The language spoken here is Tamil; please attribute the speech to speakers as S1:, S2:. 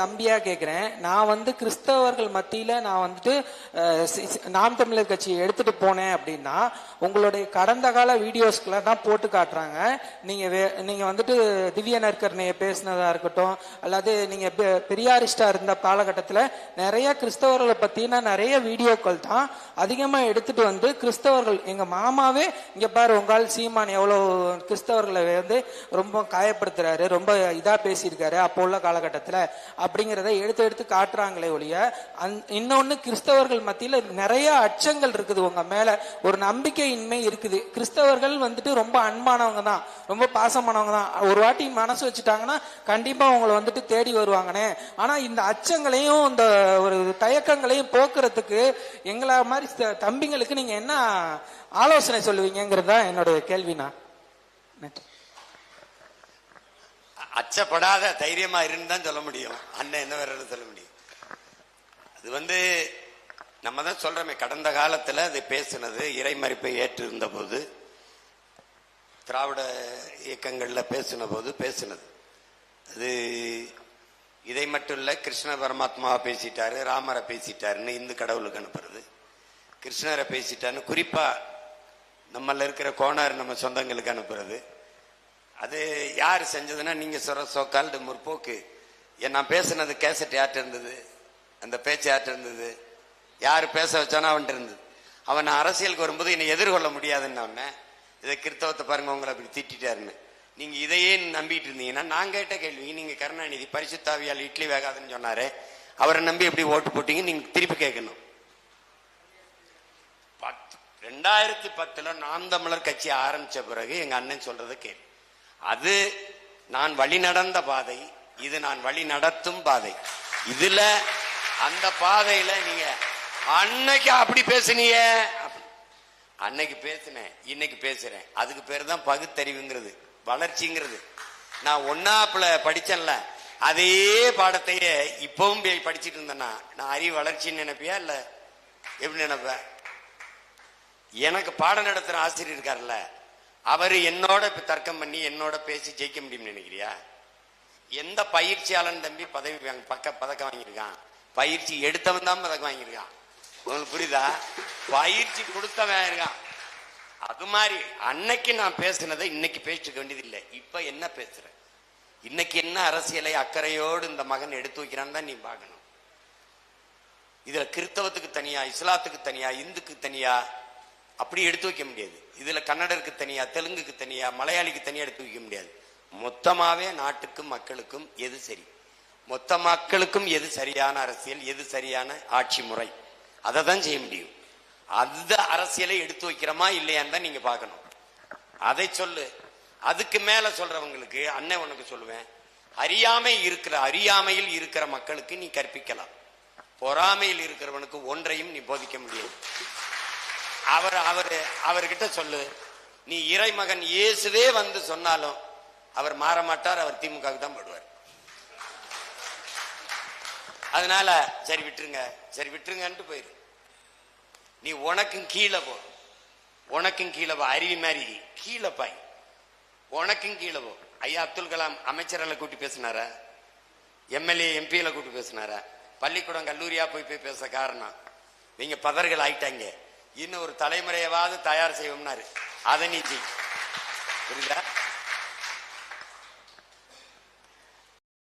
S1: தம்பியா கேக்குறேன். நான் வந்து கிறிஸ்தவர்கள் மத்தியில நான் வந்துட்டு நாம் தமிழர் கட்சியை எடுத்துட்டு போனேன் அப்படின்னா உங்களுடைய கடந்த கால வீடியோஸ்களை தான் போட்டு காட்டுறாங்க. நீங்க வந்துட்டு திவ்ய நற்கரணையை பேசினதா இருக்கட்டும், அல்லது நீங்க பெரியாரிஸ்டா இருந்த காலகட்டத்தில் நிறைய கிறிஸ்தவர்களை பத்தின நிறைய வீடியோக்கள் தான் அதிகமா எடுத்துட்டு வந்து கிறிஸ்தவர்கள், எங்க மாமாவே இங்க பாரு உங்கால் சீமான் எவ்வளவு கிறிஸ்தவர்களை வந்து ரொம்ப காயப்படுத்துறாரு, ரொம்ப இதா பேசியிருக்காரு அப்போ உள்ள காலகட்டத்தில் அப்படிங்கிறத எடுத்து எடுத்து காட்டுறாங்களே ஒழிய, இன்னொன்னு கிறிஸ்தவர்கள் மத்தியில் நிறைய அச்சங்கள் இருக்குது, உங்க மேல ஒரு நம்பிக்கையின்மை இருக்குது. கிறிஸ்தவர்கள் வந்துட்டு ரொம்ப அன்பானவங்க தான், ரொம்ப பாசமானவங்க தான். ஒரு வாட்டி மனசு வச்சுட்டாங்கன்னா கண்டிப்பா உங்களை வந்துட்டு தேடி வருவாங்கன்னு. ஆனா இந்த அச்சங்களையும் இந்த ஒரு தயக்கங்களையும் போக்குறதுக்கு எங்களை மாதிரி தம்பிங்களுக்கு நீங்க என்ன ஆலோசனை சொல்லுவீங்கிறதா என்னோட கேள்வினா.
S2: அச்சப்படாத தைரியமா இருந்தான் சொல்ல முடியும். அண்ணன் என்ன வேற சொல்ல முடியும். அது வந்து நம்ம தான் சொல்றோமே, கடந்த காலத்துல அது பேசினது இறைமறிப்பை ஏற்று இருந்த போது, திராவிட இயக்கங்கள்ல பேசின போது பேசினது அது இதை மட்டும் இல்ல. கிருஷ்ண பரமாத்மாவை பேசிட்டாரு, ராமரை பேசிட்டாருன்னு இந்து கடவுளுக்கு அனுப்புறது, கிருஷ்ணரை பேசிட்டாருன்னு குறிப்பா நம்மள இருக்கிற கோணார் நம்ம சொந்தங்களுக்கு அனுப்புறது. அது யாரு செஞ்சதுன்னா நீங்க சொல்ற சோக்கால்டு முற்போக்கு. நான் பேசுனது கேசட் யார்ட்ட இருந்தது, அந்த பேச்சு யார்ட்ட இருந்தது, யாரு பேச வச்சானோ அவன்கிட்ட இருந்தது. அவன் அரசியலுக்கு வரும்போது என்னை எதிர்கொள்ள முடியாதுன்னு அவன இதை கிறிஸ்தவத்தை பாருங்க உங்களை அப்படி திட்டாருன்னு நீங்க இதையே நம்பிட்டு இருந்தீங்கன்னா, நான் கேட்ட கேள்வி, நீங்க கருணாநிதி பரிசுத்தாவியால் இட்லி வேகாதுன்னு சொன்னாரு, அவரை நம்பி எப்படி ஓட்டு போட்டீங்க நீங்க திருப்பி கேட்கணும். 2010 நாம் தமிழர் கட்சி ஆரம்பிச்ச பிறகு எங்க அண்ணன் சொல்றதை கேள்வி. அது நான் வழி நடந்த பாதை, இது நான் வழி நடத்தும் பாதை. இதுல அந்த பாதையில நீங்க அன்னைக்கு அப்படி பேசுனீங்க, அன்னைக்கு பேசினேன், இன்னைக்கு பேசுறேன். அதுக்கு பேரு தான் பகுத்தறிவுங்கிறது, வளர்ச்சிங்கிறது. நான் ஒன்னாப்புல படிச்சேன்ல, அதே பாடத்தையே இப்பவும் படிச்சுட்டு இருந்தேன்னா நான் அறிவு வளர்ச்சின்னு நினைப்பியா இல்ல எப்படி நினைப்ப? எனக்கு பாடம் நடத்துற ஆசிரியர் இருக்காருல்ல, அவரு என்னோட தர்க்கம் பண்ணி என்னோட பேசி ஜெயிக்க முடியும்னு நினைக்கிறியா? எந்த பயிற்சியாளன் தம்பி பதவி பதக்கம் வாங்கியிருக்கான்? பயிற்சி எடுத்தவன் தான் பதக்கம் வாங்கியிருக்கான். உங்களுக்கு புரியுதா? பயிற்சி கொடுத்தவன் இருக்கான். அது மாதிரி அன்னைக்கு நான் பேசினதை இன்னைக்கு பேசிக்க வேண்டியது இல்லை. இப்ப என்ன பேசுறேன், இன்னைக்கு என்ன அரசியலை அக்கறையோடு இந்த மகன் எடுத்து வைக்கிறான்னு தான் நீ பார்க்கணும். இதுல கிறிஸ்தவத்துக்கு தனியா, இஸ்லாத்துக்கு தனியா, இந்துக்கு தனியா அப்படி எடுத்து வைக்க முடியாது. இதுல கன்னடருக்கு தனியா, தெலுங்குக்கு தனியா, மலையாளிக்கு தனியா எடுத்து வைக்க முடியாது. மொத்தமாவே நாட்டுக்கும் மக்களுக்கும் எது சரி, மொத்த மக்களுக்கும் எது சரியான அரசியல், எது சரியான ஆட்சி முறை, அதை தான் செய்ய முடியும். அந்த அரசியலை எடுத்து வைக்கிறோமா இல்லையான்னு தான் நீங்க பார்க்கணும். அதை சொல்லு. அதுக்கு மேல சொல்றவங்களுக்கு அண்ணன் உனக்கு சொல்லுவேன், அறியாமையில் இருக்கிற மக்களுக்கு நீ கற்பிக்கலாம், பொறாமையில் இருக்கிறவனுக்கு ஒன்றையும் நீ போதிக்க முடியாது. அவர்கிட்ட சொல்லு, நீ இறைமகன் இயேசுவே வந்து சொன்னாலும் அவர் மாற மாட்டார், அவர் திமுக தான் போடுவார். அதனால சரி விட்டுருங்கன்ட்டு போயிரு. நீ உனக்கும் கீழே போ, அறிவி மாதிரி கீழே பாய், உனக்கும் கீழே போ. ஐயா அப்துல் கலாம் அமைச்சர்களை கூட்டி பேசினாரா, எம்எல்ஏ எம்பியில கூட்டி பேசினாரா? பள்ளிக்கூடம் கல்லூரியா போய் பேச காரணம் நீங்க பதர்கள் ஆயிட்டாங்க, இன்னும் ஒரு தலைமுறையவாவது தயார் செய்வோம்னாரு. அதை நீ செய். புரியுதா?